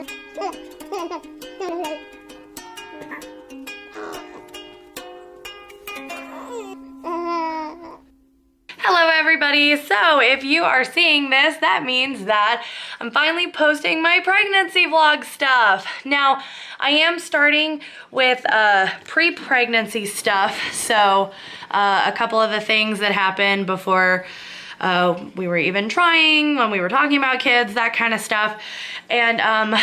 Hello everybody, so if you are seeing this, that means that I'm finally posting my pregnancy vlog stuff. Now, I am starting with pre-pregnancy stuff, so a couple of the things that happened before we were even trying, when we were talking about kids, that kind of stuff. And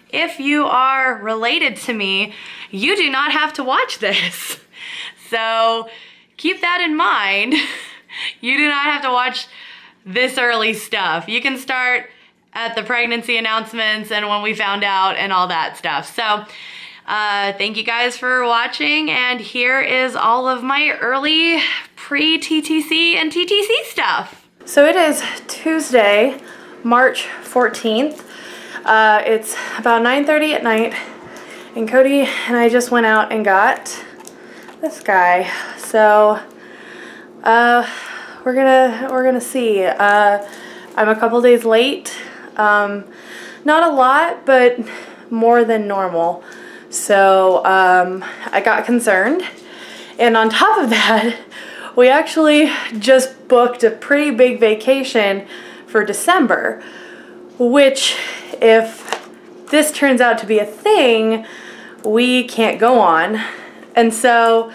if you are related to me, you do not have to watch this. So keep that in mind. You do not have to watch this early stuff. You can start at the pregnancy announcements and when we found out and all that stuff. So thank you guys for watching, and here is all of my early pre-TTC and TTC stuff. So it is Tuesday, March 14th. It's about 9:30 at night, and Cody and I just went out and got this guy. So we're gonna see. I'm a couple days late. Not a lot, but more than normal. So I got concerned, and on top of that, we actually just booked a pretty big vacation for December, which, if this turns out to be a thing, we can't go on. And so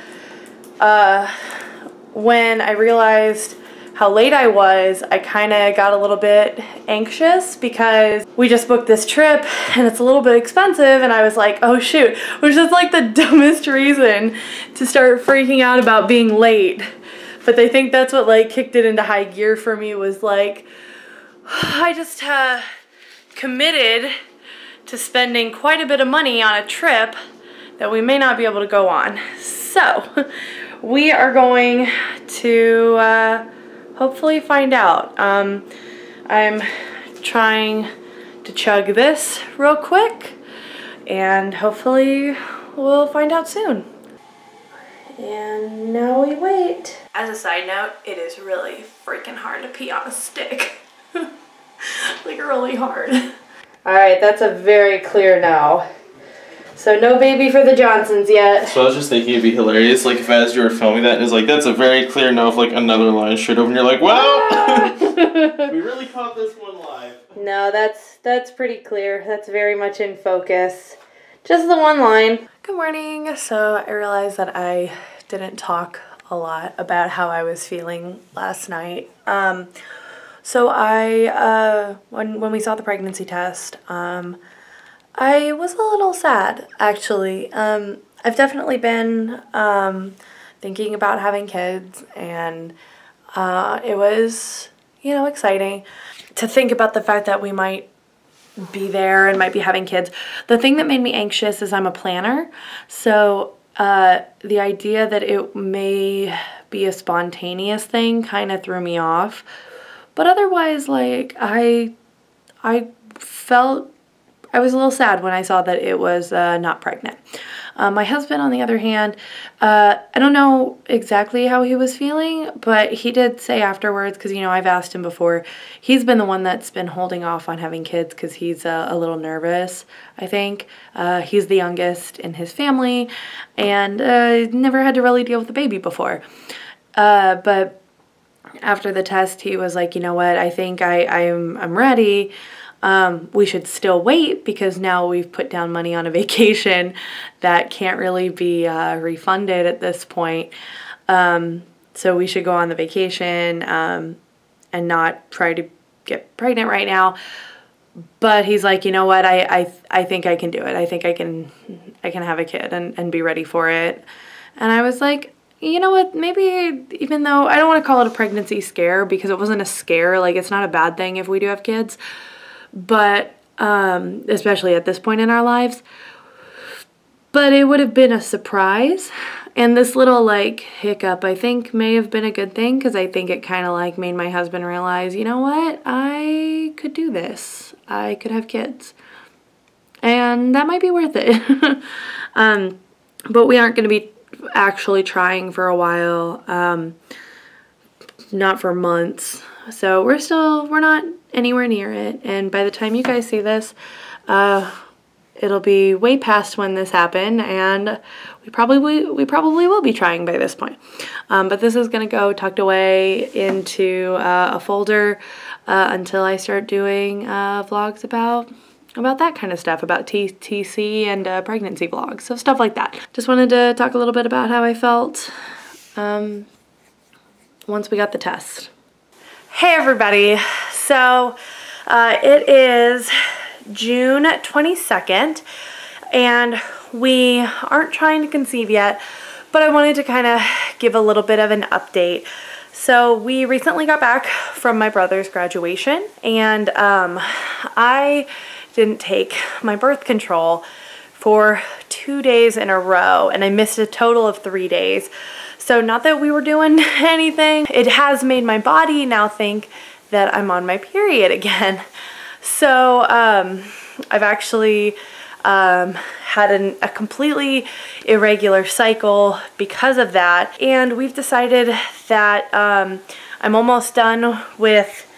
when I realized how late I was, I kind of got a little bit anxious because we just booked this trip and it's a little bit expensive, and I was like, oh shoot, which is like the dumbest reason to start freaking out about being late. But I think that's what like kicked it into high gear for me, was like, I just committed to spending quite a bit of money on a trip that we may not be able to go on. So we are going to hopefully find out. I'm trying to chug this real quick, and hopefully we'll find out soon. And now we wait. As a side note, it is really freaking hard to pee on a stick. Like really hard. Alright, that's a very clear no. So no baby for the Johnsons yet. So I was just thinking it'd be hilarious, like if as you were filming that, and it's like, that's a very clear no, if like another line straight over, and you're like, well, we really caught this one live. No, that's pretty clear. That's very much in focus. Just the one line. Good morning. So I realized that I didn't talk a lot about how I was feeling last night. So I, when we saw the pregnancy test, I was a little sad, actually. I've definitely been thinking about having kids, and it was, you know, exciting to think about the fact that we might be there and might be having kids. The thing that made me anxious is I'm a planner, so the idea that it may be a spontaneous thing kind of threw me off. But otherwise, like, I felt, I was a little sad when I saw that it was not pregnant. My husband, on the other hand, I don't know exactly how he was feeling, but he did say afterwards, because, you know, I've asked him before, he's been the one that's been holding off on having kids because he's a little nervous, I think. He's the youngest in his family, and never had to really deal with a baby before. But after the test, he was like, you know what, I think I'm ready. We should still wait because now we've put down money on a vacation that can't really be refunded at this point. So we should go on the vacation and not try to get pregnant right now. But he's like, you know what, I think I can do it. I think I can have a kid and be ready for it. And I was like, you know what, maybe, even though I don't want to call it a pregnancy scare because it wasn't a scare, like it's not a bad thing if we do have kids. But, especially at this point in our lives, but it would have been a surprise, and this little, like, hiccup, I think, may have been a good thing, because I think it kind of, like, made my husband realize, you know what, I could do this, I could have kids, and that might be worth it. But we aren't going to be actually trying for a while, not for months. So we're not anywhere near it, and by the time you guys see this, it'll be way past when this happened, and we probably will be trying by this point. But this is gonna go tucked away into a folder until I start doing vlogs about that kind of stuff, about TTC and pregnancy vlogs, so stuff like that. Just wanted to talk a little bit about how I felt once we got the test. Hey everybody, so it is June 22nd, and we aren't trying to conceive yet, but I wanted to kind of give a little bit of an update. So we recently got back from my brother's graduation, and I didn't take my birth control for 2 days in a row, and I missed a total of 3 days. So not that we were doing anything, it has made my body now think that I'm on my period again. So I've actually had a completely irregular cycle because of that, and we've decided that I'm almost done with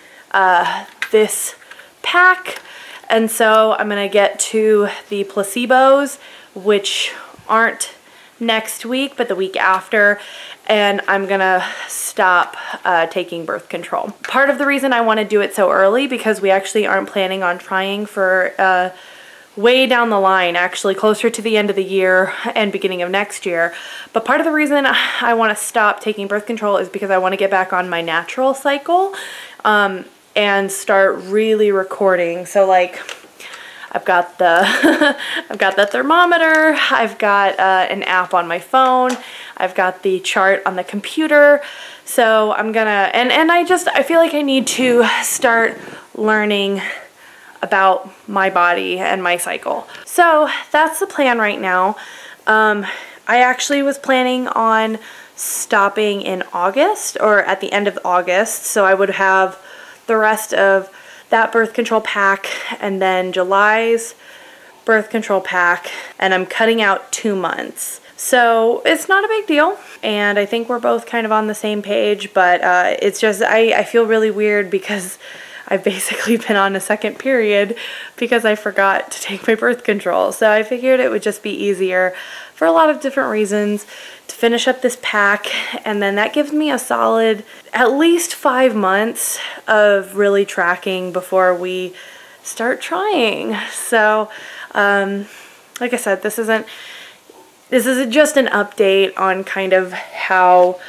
this pack, and so I'm gonna get to the placebos, which aren't next week but the week after, and I'm gonna stop taking birth control. Part of the reason I want to do it so early, because we actually aren't planning on trying for way down the line, actually closer to the end of the year and beginning of next year. But part of the reason I want to stop taking birth control is because I want to get back on my natural cycle and start really recording. So like, I've got the I've got the thermometer, I've got an app on my phone, I've got the chart on the computer. So I'm gonna, and I feel like I need to start learning about my body and my cycle. So that's the plan right now. I actually was planning on stopping in August, or at the end of August, so I would have the rest of that birth control pack and then July's birth control pack, and I'm cutting out 2 months. So it's not a big deal, and I think we're both kind of on the same page, but it's just, I feel really weird because I've basically been on a second period because I forgot to take my birth control. So I figured it would just be easier for a lot of different reasons to finish up this pack, and then that gives me a solid at least 5 months of really tracking before we start trying. So like I said, this isn't just an update on kind of how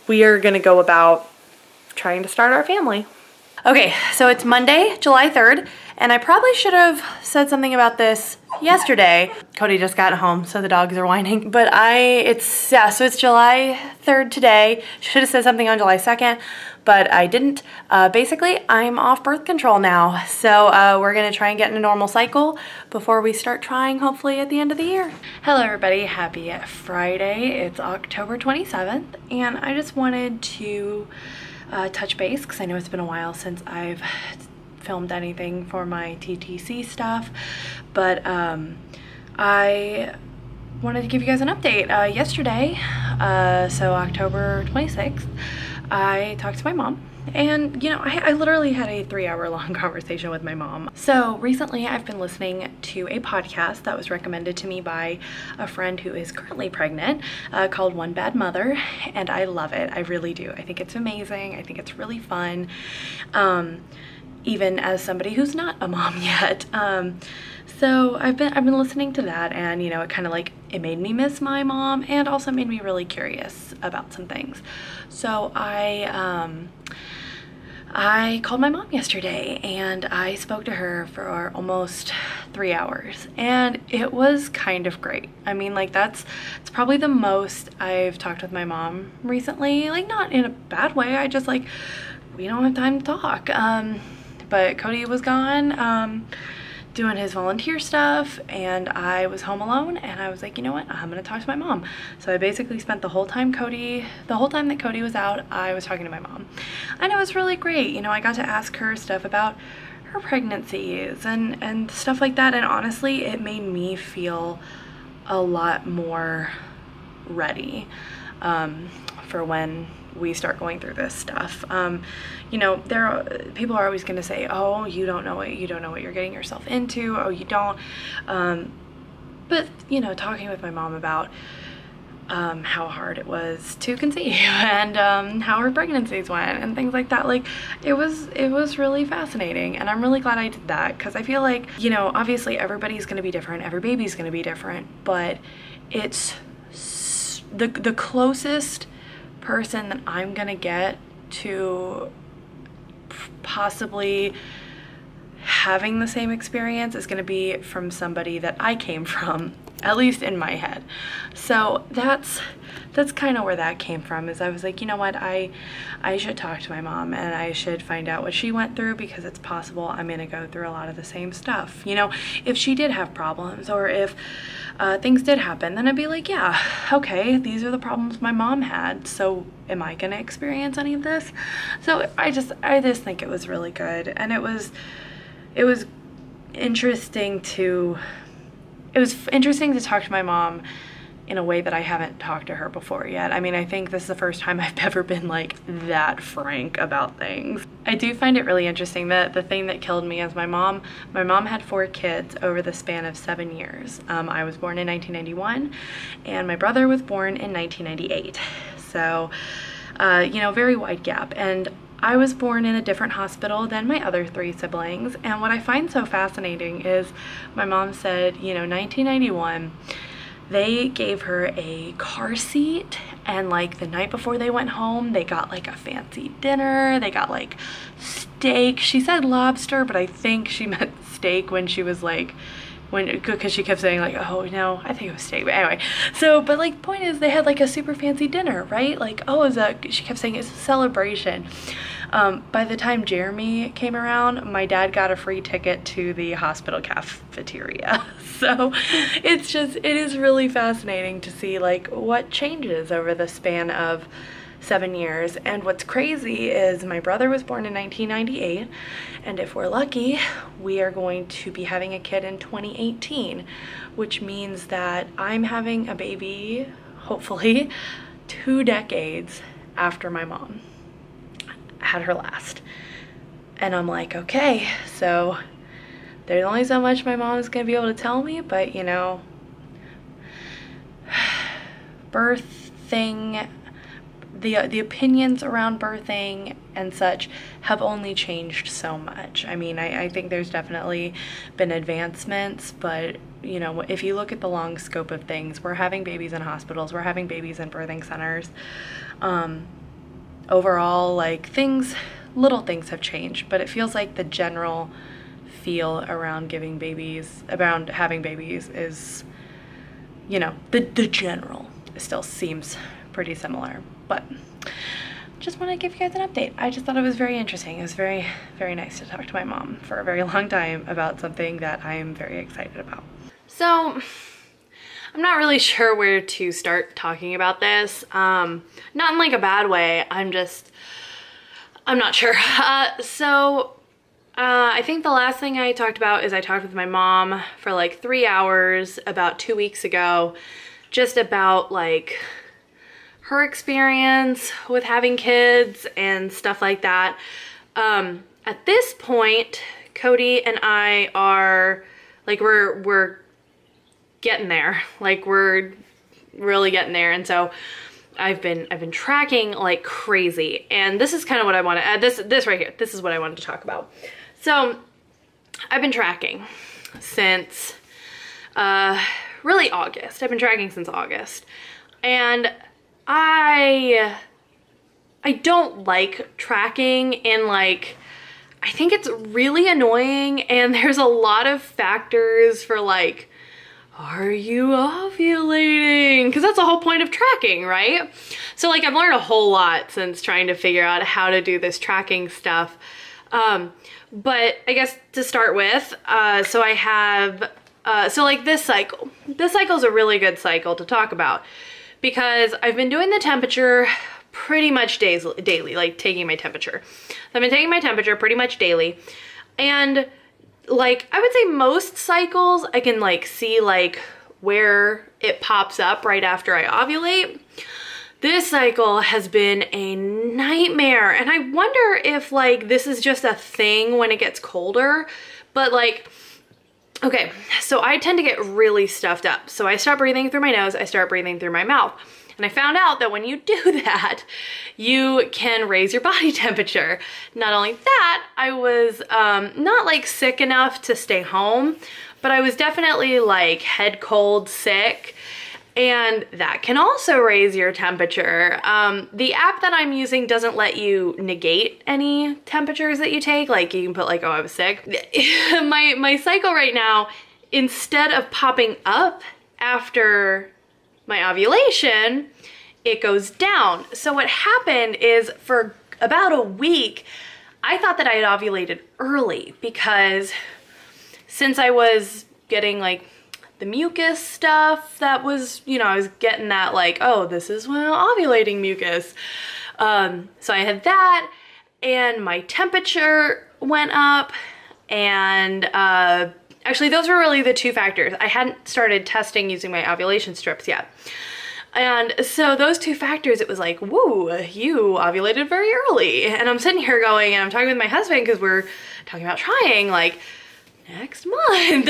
we are gonna go about trying to start our family. Okay, so it's Monday, July 3rd, and I probably should have said something about this yesterday. Cody just got home, so the dogs are whining. But so it's July 3rd today. Should have said something on July 2nd, but I didn't. Basically, I'm off birth control now, so we're gonna try and get in a normal cycle before we start trying, hopefully at the end of the year. Hello everybody, happy Friday. It's October 27th, and I just wanted to touch base because I know it's been a while since I've filmed anything for my TTC stuff, but I wanted to give you guys an update. Yesterday, so October 26th, I talked to my mom, and you know, I literally had a 3-hour-long conversation with my mom. So recently I've been listening to a podcast that was recommended to me by a friend who is currently pregnant, called One Bad Mother, and I love it. I really do. I think it's amazing. I think it's really fun, even as somebody who's not a mom yet. So I've been listening to that, and you know, it kind of like, it made me miss my mom and also made me really curious about some things. So I called my mom yesterday, and I spoke to her for almost 3 hours, and it was kind of great. I mean, like, it's probably the most I've talked with my mom recently, like not in a bad way, I just like, we don't have time to talk. But Cody was gone doing his volunteer stuff, and I was home alone, and I was like, you know what, I'm gonna talk to my mom. So I basically spent the whole time that Cody was out, I was talking to my mom, and it was really great. You know, I got to ask her stuff about her pregnancies and stuff like that, and honestly, it made me feel a lot more ready for for when we start going through this stuff. You know, people are always going to say, oh, you don't know what you're getting yourself into. Oh, you don't. But, you know, talking with my mom about how hard it was to conceive and how her pregnancies went and things like that, like it was really fascinating, and I'm really glad I did that, because I feel like, you know, obviously everybody's going to be different, every baby's going to be different, but it's the closest person that I'm going to get to possibly having the same experience is going to be from somebody that I came from, at least in my head. So that's kind of where that came from, is I was like, you know what, I should talk to my mom and I should find out what she went through, because it's possible I'm going to go through a lot of the same stuff. You know, if she did have problems, or if things did happen, then I'd be like, yeah, okay, these are the problems my mom had, so am I going to experience any of this? So I just think it was really good, and it was interesting to talk to my mom in a way that I haven't talked to her before yet. I mean, I think this is the first time I've ever been like that frank about things. I do find it really interesting that the thing that killed me is my mom had 4 kids over the span of 7 years. I was born in 1991 and my brother was born in 1998. So, you know, very wide gap. And I was born in a different hospital than my other 3 siblings, and what I find so fascinating is my mom said, you know, 1991, they gave her a car seat, and like the night before they went home, they got like a fancy dinner, they got like steak. She said lobster, but I think she meant steak when she was like, because she kept saying like, oh no, I think it was steak, but anyway. So, but like, point is, they had like a super fancy dinner, right? Like, oh, she kept saying it's a celebration. By the time Jeremy came around, my dad got a free ticket to the hospital cafeteria. So it is really fascinating to see like what changes over the span of 7 years. And what's crazy is my brother was born in 1998, and if we're lucky, we are going to be having a kid in 2018, which means that I'm having a baby, hopefully, 2 decades after my mom had her last. And I'm like, okay, so there's only so much my mom's gonna be able to tell me, but you know, birthing, the opinions around birthing and such have only changed so much. I mean, I think there's definitely been advancements, but you know, if you look at the long scope of things, we're having babies in hospitals, we're having babies in birthing centers. Overall, like little things have changed, but it feels like the general feel around having babies is, you know, the general still seems pretty similar. But just want to give you guys an update. I just thought it was very interesting. It was very, very nice to talk to my mom for a very long time about something that I am very excited about. So I'm not really sure where to start talking about this. Not in like a bad way. I'm not sure. I think the last thing I talked about is I talked with my mom for like 3 hours about 2 weeks ago, just about like her experience with having kids and stuff like that. At this point, Cody and I are like, we're getting there. Like, we're really getting there. And so I've been tracking like crazy, and this is kind of what I want to add. This right here, this is what I wanted to talk about. So I've been tracking since really August. I've been tracking since August, and I don't like tracking, and like, I think it's really annoying, and there's a lot of factors for like, are you ovulating? Because that's the whole point of tracking, right? So like, I've learned a whole lot since trying to figure out how to do this tracking stuff. But I guess to start with, so I have, so like this cycle is a really good cycle to talk about, because I've been doing the temperature pretty much daily, like taking my temperature. I've been taking my temperature pretty much daily, and like, I would say most cycles I can like see like where it pops up right after I ovulate. This cycle has been a nightmare, and I wonder if like this is just a thing when it gets colder, but like, okay, so I tend to get really stuffed up. So I stop breathing through my nose, I start breathing through my mouth. And I found out that when you do that, you can raise your body temperature. Not only that, I was not like sick enough to stay home, but I was definitely like head cold, sick, and that can also raise your temperature. The app that I'm using doesn't let you negate any temperatures that you take. Like you can put like, oh, I was sick. My cycle right now, instead of popping up after my ovulation, it goes down. So what happened is for about a week, I thought that I had ovulated early because since I was getting like the mucus stuff that was, you know, I was getting that like, oh, this is when ovulating mucus. So I had that and my temperature went up and actually those were really the two factors. I hadn't started testing using my ovulation strips yet. And so those two factors, it was like, woo, you ovulated very early. And I'm sitting here going, and I'm talking with my husband because we're talking about trying like next month.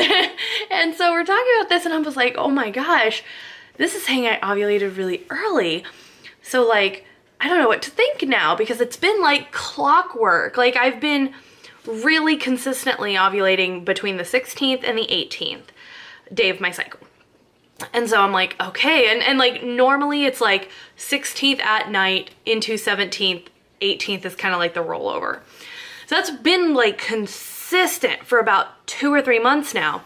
And so we're talking about this and I was like, oh my gosh, this is saying I ovulated really early. So like, I don't know what to think now because it's been like clockwork. Like I've been really consistently ovulating between the 16th and the 18th day of my cycle. And so I'm like, okay. And like normally it's like 16th at night into 17th, 18th is kind of like the rollover. So that's been like consistent for about 2 or 3 months now.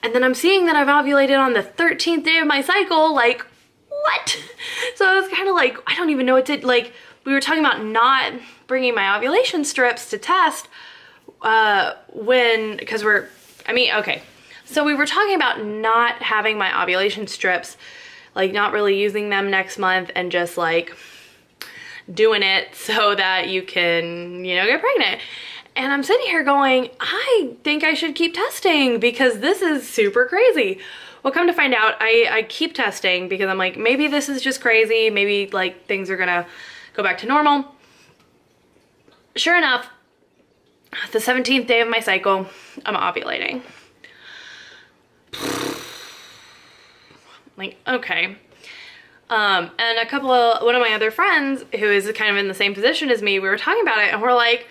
And then I'm seeing that I've ovulated on the 13th day of my cycle. Like, what? So I was kind of like, I don't even know what to, like, we were talking about not bringing my ovulation strips to test because okay. So we were talking about not having my ovulation strips, like not really using them next month and just like doing it so that you can, you know, get pregnant. And I'm sitting here going, I think I should keep testing because this is super crazy. Well, come to find out, I keep testing because I'm like, maybe this is just crazy. Maybe like things are gonna go back to normal. Sure enough, the 17th day of my cycle, I'm ovulating. Like, okay. And one of my other friends who is kind of in the same position as me, we were talking about it and we're like,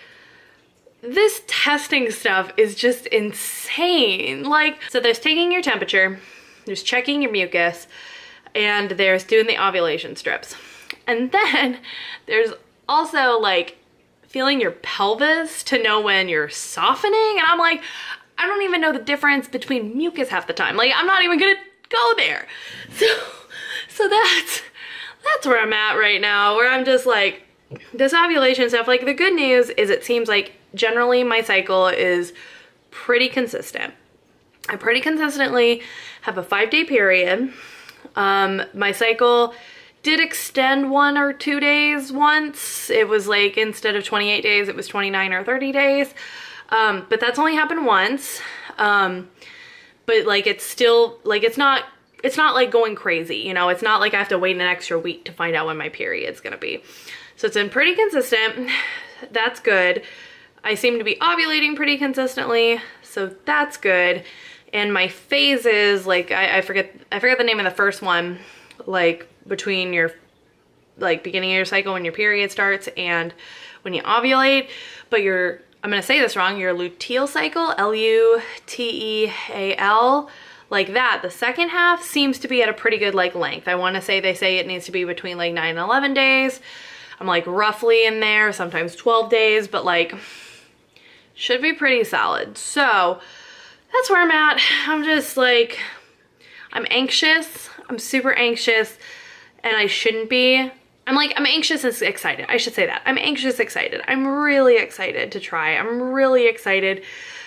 this testing stuff is just insane. Like, so there's taking your temperature, there's checking your mucus, and there's doing the ovulation strips. And then there's also like feeling your pelvis to know when you're softening. And I'm like, I don't even know the difference between mucus half the time. Like, I'm not even gonna go there. So that's where I'm at right now, where I'm just like, this ovulation stuff, like the good news is it seems like generally my cycle is pretty consistent. I pretty consistently have a 5-day period. My cycle did extend 1 or 2 days once. It was like, instead of 28 days, it was 29 or 30 days. But that's only happened once. But like, it's still like, it's not like going crazy, you know, it's not like I have to wait an extra week to find out when my period's gonna be. So it's been pretty consistent. That's good. I seem to be ovulating pretty consistently, so that's good. And my phases, like I forget the name of the first one, like between your like beginning of your cycle when your period starts and when you ovulate, but I'm gonna say this wrong, your luteal cycle, L-U-T-E-A-L, like that, the second half seems to be at a pretty good like length. I wanna say they say it needs to be between like 9 and 11 days. I'm like roughly in there, sometimes 12 days, but like should be pretty solid. So that's where I'm at. I'm just like, I'm anxious. I'm super anxious and I shouldn't be. I'm anxious and excited. I should say that. I'm anxious, excited. I'm really excited to try. I'm really excited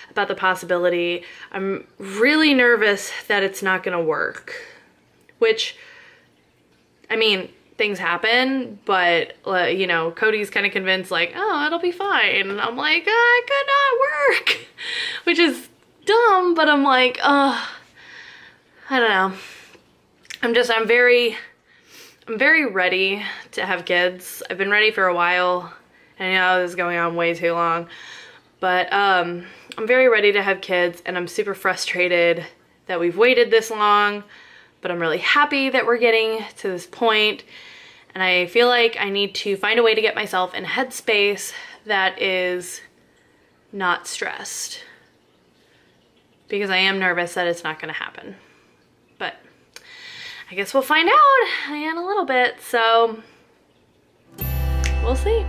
about the possibility. I'm really nervous that it's not gonna work, which, I mean, things happen, but you know, Cody's kind of convinced like, oh, it'll be fine. And I'm like, it could not work, which is dumb, but I'm like, I don't know. I'm I'm very ready to have kids. I've been ready for a while. I know this is going on way too long, but I'm very ready to have kids, and I'm super frustrated that we've waited this long, but I'm really happy that we're getting to this point, and I feel like I need to find a way to get myself in a headspace that is not stressed, because I am nervous that it's not gonna happen. But I guess we'll find out in a little bit, so we'll see.